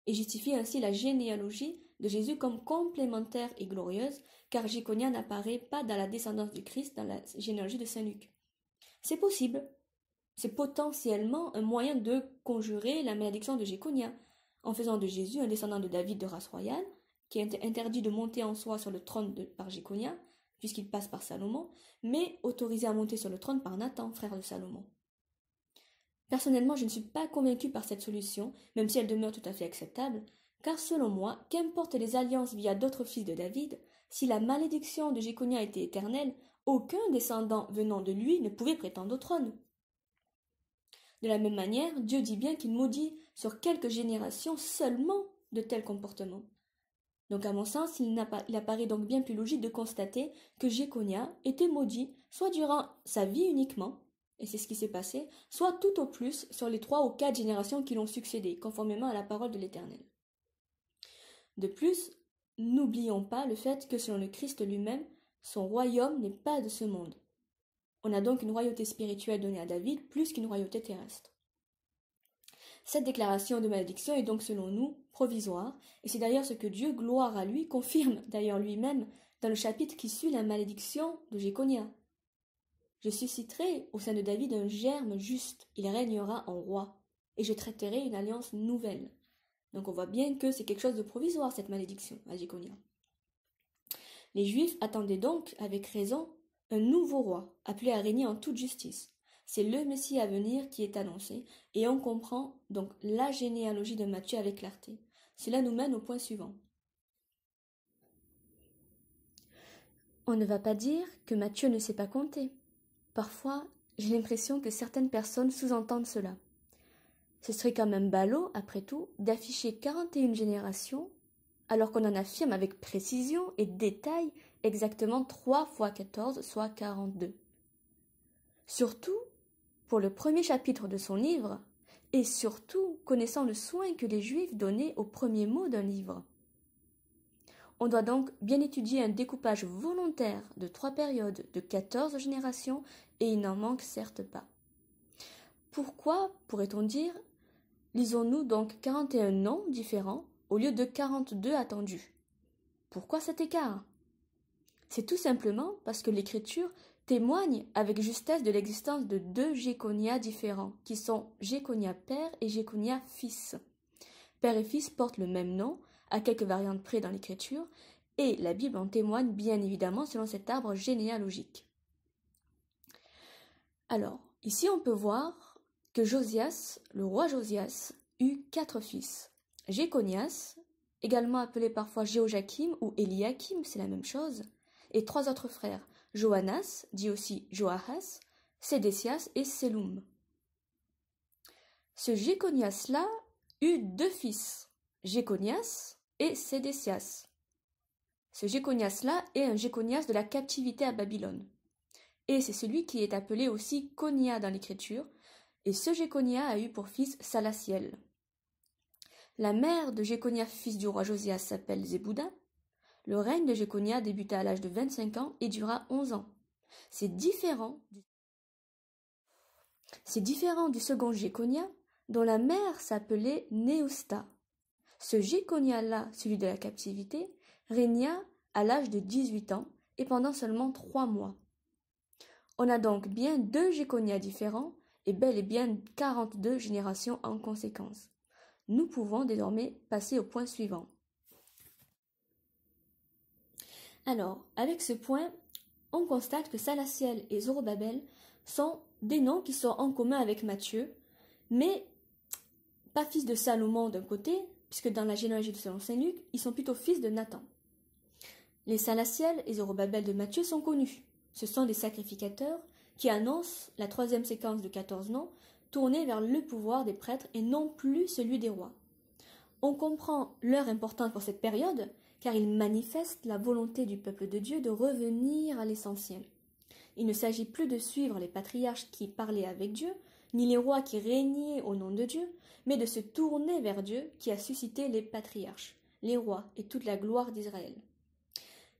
S1: et justifie ainsi la généalogie de Jésus comme complémentaire et glorieuse, car Jéconia n'apparaît pas dans la descendance du Christ dans la généalogie de Saint Luc. C'est possible. C'est potentiellement un moyen de conjurer la malédiction de Jéconia, en faisant de Jésus un descendant de David de race royale, qui est interdit de monter en soi sur le trône par Jéconia, puisqu'il passe par Salomon, mais autorisé à monter sur le trône par Nathan, frère de Salomon. Personnellement, je ne suis pas convaincue par cette solution, même si elle demeure tout à fait acceptable, car selon moi, qu'importe les alliances via d'autres fils de David, si la malédiction de Jéconia était éternelle, aucun descendant venant de lui ne pouvait prétendre au trône. De la même manière, Dieu dit bien qu'il maudit sur quelques générations seulement de tels comportements. Donc à mon sens, il apparaît donc bien plus logique de constater que Jéconia était maudit soit durant sa vie uniquement, et c'est ce qui s'est passé, soit tout au plus sur les 3 ou 4 générations qui l'ont succédé, conformément à la parole de l'Éternel. De plus, n'oublions pas le fait que selon le Christ lui-même, son royaume n'est pas de ce monde. On a donc une royauté spirituelle donnée à David plus qu'une royauté terrestre. Cette déclaration de malédiction est donc selon nous provisoire, et c'est d'ailleurs ce que Dieu, gloire à lui, confirme d'ailleurs lui-même dans le chapitre qui suit la malédiction de Jéconia. Je susciterai au sein de David un germe juste, il régnera en roi, et je traiterai une alliance nouvelle. Donc on voit bien que c'est quelque chose de provisoire cette malédiction à Jéconia. Les Juifs attendaient donc, avec raison, un nouveau roi, appelé à régner en toute justice. C'est le Messie à venir qui est annoncé, et on comprend donc la généalogie de Matthieu avec clarté. Cela nous mène au point suivant. On ne va pas dire que Matthieu ne sait pas compter. Parfois, j'ai l'impression que certaines personnes sous-entendent cela. Ce serait quand même ballot, après tout, d'afficher 41 générations, alors qu'on en affirme avec précision et détail exactement 3 fois 14, soit 42. Surtout, pour le premier chapitre de son livre, et surtout connaissant le soin que les Juifs donnaient aux premiers mots d'un livre. On doit donc bien étudier un découpage volontaire de 3 périodes de 14 générations, et il n'en manque certes pas. Pourquoi, pourrait-on dire, lisons-nous donc 41 noms différents au lieu de 42 attendus? Pourquoi cet écart? C'est tout simplement parce que l'Écriture témoigne avec justesse de l'existence de 2 Jéconia différents, qui sont Jéconia père et Jéconia fils. Père et fils portent le même nom, à quelques variantes près dans l'Écriture, et la Bible en témoigne bien évidemment selon cet arbre généalogique. Alors, ici on peut voir que Josias, le roi Josias, eut 4 fils. Jéconias, également appelé parfois Jéhojakim ou Eliakim, c'est la même chose, et 3 autres frères, Joannas, dit aussi Joahas, Sédécias et Sélum. Ce Jéconias-là eut 2 fils, Jéconias et Sédécias. Ce Jéconias-là est un Jéconias de la captivité à Babylone. et c'est celui qui est appelé aussi Konia dans l'Écriture, et ce Jéconia a eu pour fils Salatiel. La mère de Jéconia, fils du roi Josias, s'appelle Zébouda. Le règne de Jéconia débuta à l'âge de 25 ans et dura 11 ans. C'est différent du second Jéconia, dont la mère s'appelait Néusta. Ce Jéconia-là, celui de la captivité, régna à l'âge de 18 ans et pendant seulement 3 mois. On a donc bien 2 Jéconia différents et bel et bien 42 générations en conséquence. Nous pouvons désormais passer au point suivant. Alors, avec ce point, on constate que Salatiel et Zorobabel sont des noms qui sont en commun avec Matthieu, mais pas fils de Salomon d'un côté, puisque dans la généalogie de selon Saint Luc, ils sont plutôt fils de Nathan. Les Salatiel et Zorobabel de Matthieu sont connus. Ce sont des sacrificateurs qui annoncent la 3e séquence de 14 noms, tournée vers le pouvoir des prêtres et non plus celui des rois. On comprend leur importance pour cette période, car ils manifestent la volonté du peuple de Dieu de revenir à l'essentiel. Il ne s'agit plus de suivre les patriarches qui parlaient avec Dieu, ni les rois qui régnaient au nom de Dieu, mais de se tourner vers Dieu qui a suscité les patriarches, les rois et toute la gloire d'Israël.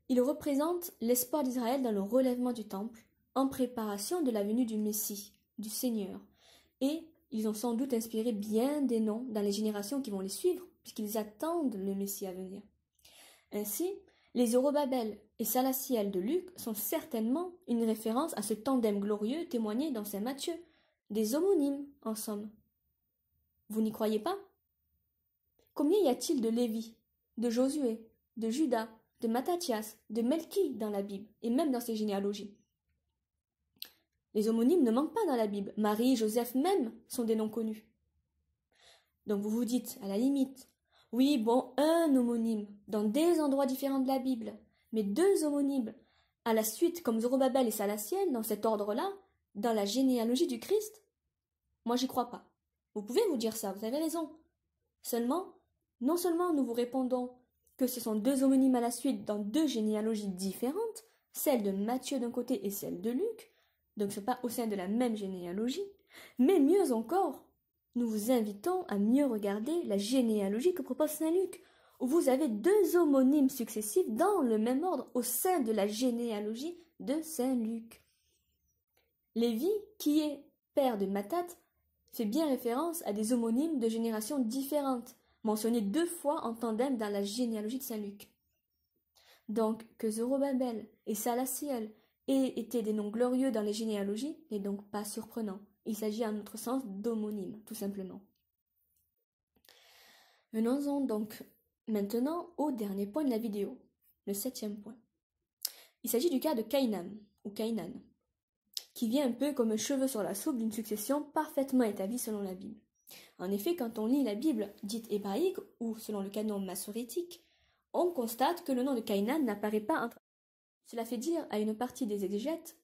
S1: Ils représentent l'espoir d'Israël dans le relèvement du temple, en préparation de la venue du Messie, du Seigneur. Et ils ont sans doute inspiré bien des noms dans les générations qui vont les suivre, puisqu'ils attendent le Messie à venir. Ainsi, les Zorobabel et Salatiel de Luc sont certainement une référence à ce tandem glorieux témoigné dans Saint Matthieu, des homonymes en somme. Vous n'y croyez pas? Combien y a-t-il de Lévi, de Josué, de Judas, de Matthias, de Melchi dans la Bible, et même dans ses généalogies? Les homonymes ne manquent pas dans la Bible. Marie, Joseph même sont des noms connus. Donc vous vous dites, à la limite, oui, bon, un homonyme dans des endroits différents de la Bible, mais 2 homonymes à la suite comme Zorobabel et Salatiel, dans cet ordre-là, dans la généalogie du Christ? Moi, j'y crois pas. Vous pouvez vous dire ça, vous avez raison. Seulement, non seulement nous vous répondons que ce sont 2 homonymes à la suite dans 2 généalogies différentes, celle de Matthieu d'un côté et celle de Luc, donc ce n'est pas au sein de la même généalogie, mais mieux encore, nous vous invitons à mieux regarder la généalogie que propose Saint Luc, où vous avez 2 homonymes successifs dans le même ordre au sein de la généalogie de Saint Luc. Lévi, qui est père de Mathat, fait bien référence à des homonymes de générations différentes, mentionnés 2 fois en tandem dans la généalogie de Saint Luc. Donc, que Zorobabel et Salatiel aient été des noms glorieux dans les généalogies n'est donc pas surprenant. Il s'agit à notre sens d'homonymes, tout simplement. Venons-en donc maintenant au dernier point de la vidéo, le 7e point. Il s'agit du cas de Cainan, ou Cainan, qui vient un peu comme un cheveu sur la soupe d'une succession parfaitement établie selon la Bible. En effet, quand on lit la Bible dite hébraïque, ou selon le canon massorétique, on constate que le nom de Cainan n'apparaît pas entre... Cela fait dire à une partie des exégètes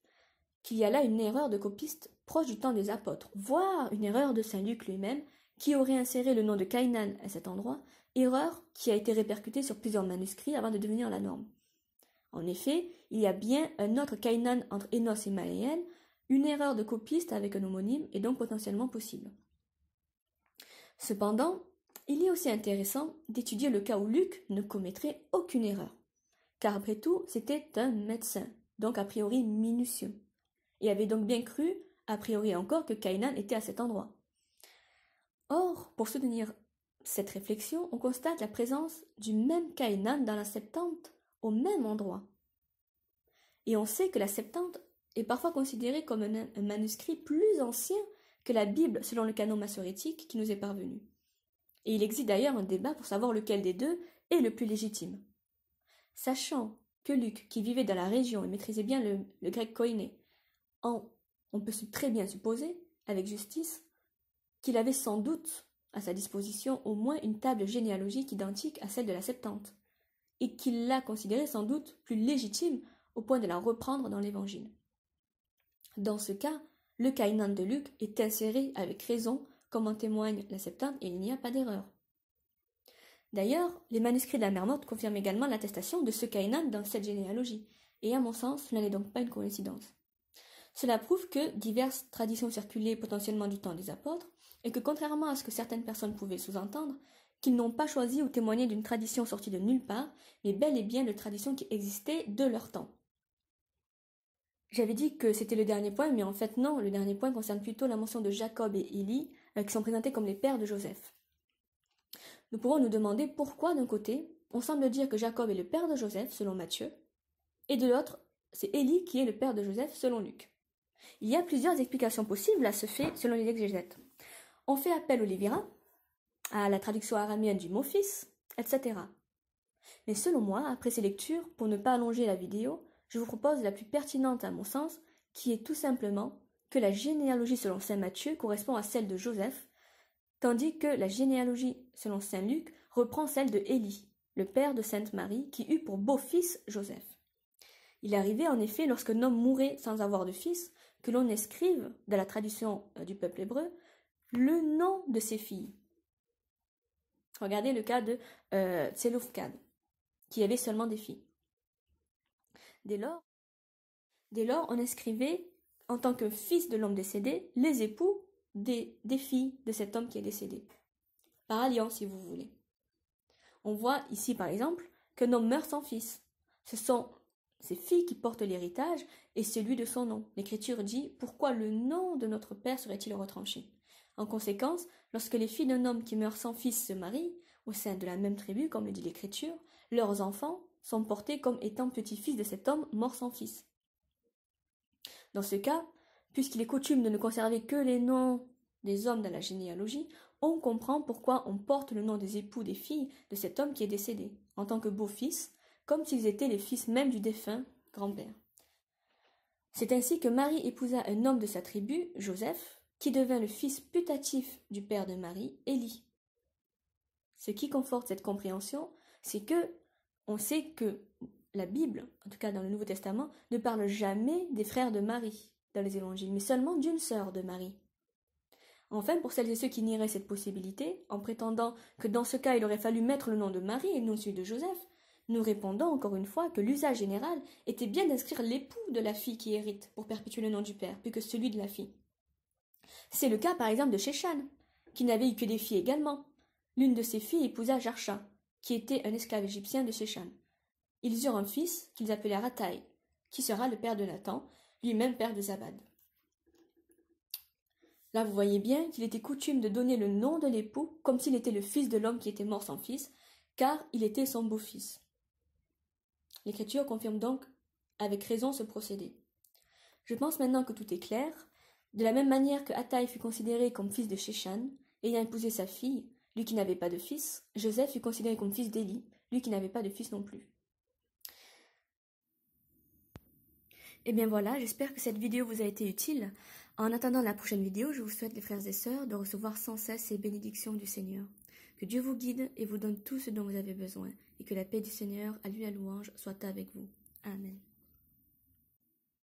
S1: qu'il y a là une erreur de copiste proche du temps des apôtres, voire une erreur de Saint Luc lui-même, qui aurait inséré le nom de Cainan à cet endroit, erreur qui a été répercutée sur plusieurs manuscrits avant de devenir la norme. En effet, il y a bien un autre Cainan entre Énos et Maël, une erreur de copiste avec un homonyme est donc potentiellement possible. Cependant, il est aussi intéressant d'étudier le cas où Luc ne commettrait aucune erreur, car après tout, c'était un médecin, donc a priori minutieux, et avait donc bien cru, a priori encore, que Cainan était à cet endroit. Or, pour soutenir cette réflexion, on constate la présence du même Cainan dans la Septante, au même endroit. Et on sait que la Septante est parfois considérée comme un manuscrit plus ancien que la Bible selon le canon massorétique qui nous est parvenu. Et il existe d'ailleurs un débat pour savoir lequel des deux est le plus légitime. Sachant que Luc, qui vivait dans la région et maîtrisait bien le grec koiné, on peut très bien supposer, avec justice, qu'il avait sans doute à sa disposition au moins une table généalogique identique à celle de la Septante, et qu'il l'a considérée sans doute plus légitime au point de la reprendre dans l'Évangile. Dans ce cas, le Cainan de Luc est inséré avec raison, comme en témoigne la Septante, et il n'y a pas d'erreur. D'ailleurs, les manuscrits de la Mer Morte confirment également l'attestation de ce Cainan dans cette généalogie, et à mon sens, cela n'est donc pas une coïncidence. Cela prouve que diverses traditions circulaient potentiellement du temps des apôtres, et que contrairement à ce que certaines personnes pouvaient sous-entendre, qu'ils n'ont pas choisi ou témoigné d'une tradition sortie de nulle part, mais bel et bien de traditions qui existaient de leur temps. J'avais dit que c'était le dernier point, mais en fait non, le dernier point concerne plutôt la mention de Jacob et Élie, qui sont présentés comme les pères de Joseph. Nous pouvons nous demander pourquoi, d'un côté, on semble dire que Jacob est le père de Joseph, selon Matthieu, et de l'autre, c'est Élie qui est le père de Joseph, selon Luc. Il y a plusieurs explications possibles à ce fait, selon les exégètes. On fait appel au Léviras, à la traduction araméenne du mot fils, etc. Mais selon moi, après ces lectures, pour ne pas allonger la vidéo, je vous propose la plus pertinente à mon sens, qui est tout simplement que la généalogie selon saint Matthieu correspond à celle de Joseph, tandis que la généalogie selon saint Luc reprend celle de Élie, le père de sainte Marie, qui eut pour beau-fils Joseph. Il arrivait en effet, lorsqu'un homme mourait sans avoir de fils, que l'on inscrive, dans la tradition du peuple hébreu, le nom de ses filles. Regardez le cas de Tseloufkad, qui avait seulement des filles. Dès lors, on inscrivait, en tant que fils de l'homme décédé, les époux des filles de cet homme qui est décédé. Par alliance, si vous voulez. On voit ici, par exemple, qu'un homme meurt sans fils. Ce sont ses filles qui portent l'héritage et celui de son nom. L'Écriture dit « Pourquoi le nom de notre père serait-il retranché ?» En conséquence, lorsque les filles d'un homme qui meurt sans fils se marient, au sein de la même tribu, comme le dit l'Écriture, leurs enfants sont portés comme étant petits-fils de cet homme mort sans fils. Dans ce cas, puisqu'il est coutume de ne conserver que les noms des hommes dans la généalogie, on comprend pourquoi on porte le nom des époux des filles de cet homme qui est décédé, en tant que beaux-fils, comme s'ils étaient les fils même du défunt grand-père. C'est ainsi que Marie épousa un homme de sa tribu, Joseph, qui devint le fils putatif du père de Marie, Élie. Ce qui conforte cette compréhension, c'est que on sait que la Bible, en tout cas dans le Nouveau Testament, ne parle jamais des frères de Marie dans les évangiles, mais seulement d'une sœur de Marie. Enfin, pour celles et ceux qui nieraient cette possibilité, en prétendant que dans ce cas il aurait fallu mettre le nom de Marie et non celui de Joseph, nous répondons encore une fois que l'usage général était bien d'inscrire l'époux de la fille qui hérite pour perpétuer le nom du père, plus que celui de la fille. C'est le cas par exemple de Sheshan, qui n'avait eu que des filles également. L'une de ses filles épousa Jarcha, qui était un esclave égyptien de Sheshan. Ils eurent un fils qu'ils appelèrent Ataï, qui sera le père de Nathan, lui-même père de Zabad. Là, vous voyez bien qu'il était coutume de donner le nom de l'époux comme s'il était le fils de l'homme qui était mort sans fils, car il était son beau-fils. L'Écriture confirme donc avec raison ce procédé. Je pense maintenant que tout est clair. De la même manière que Ataï fut considéré comme fils de Sheshan, ayant épousé sa fille, lui qui n'avait pas de fils, Joseph fut considéré comme fils d'Élie, lui qui n'avait pas de fils non plus. Et bien voilà, j'espère que cette vidéo vous a été utile. En attendant la prochaine vidéo, je vous souhaite, les frères et sœurs, de recevoir sans cesse les bénédictions du Seigneur. Que Dieu vous guide et vous donne tout ce dont vous avez besoin, et que la paix du Seigneur, à lui la louange, soit avec vous. Amen.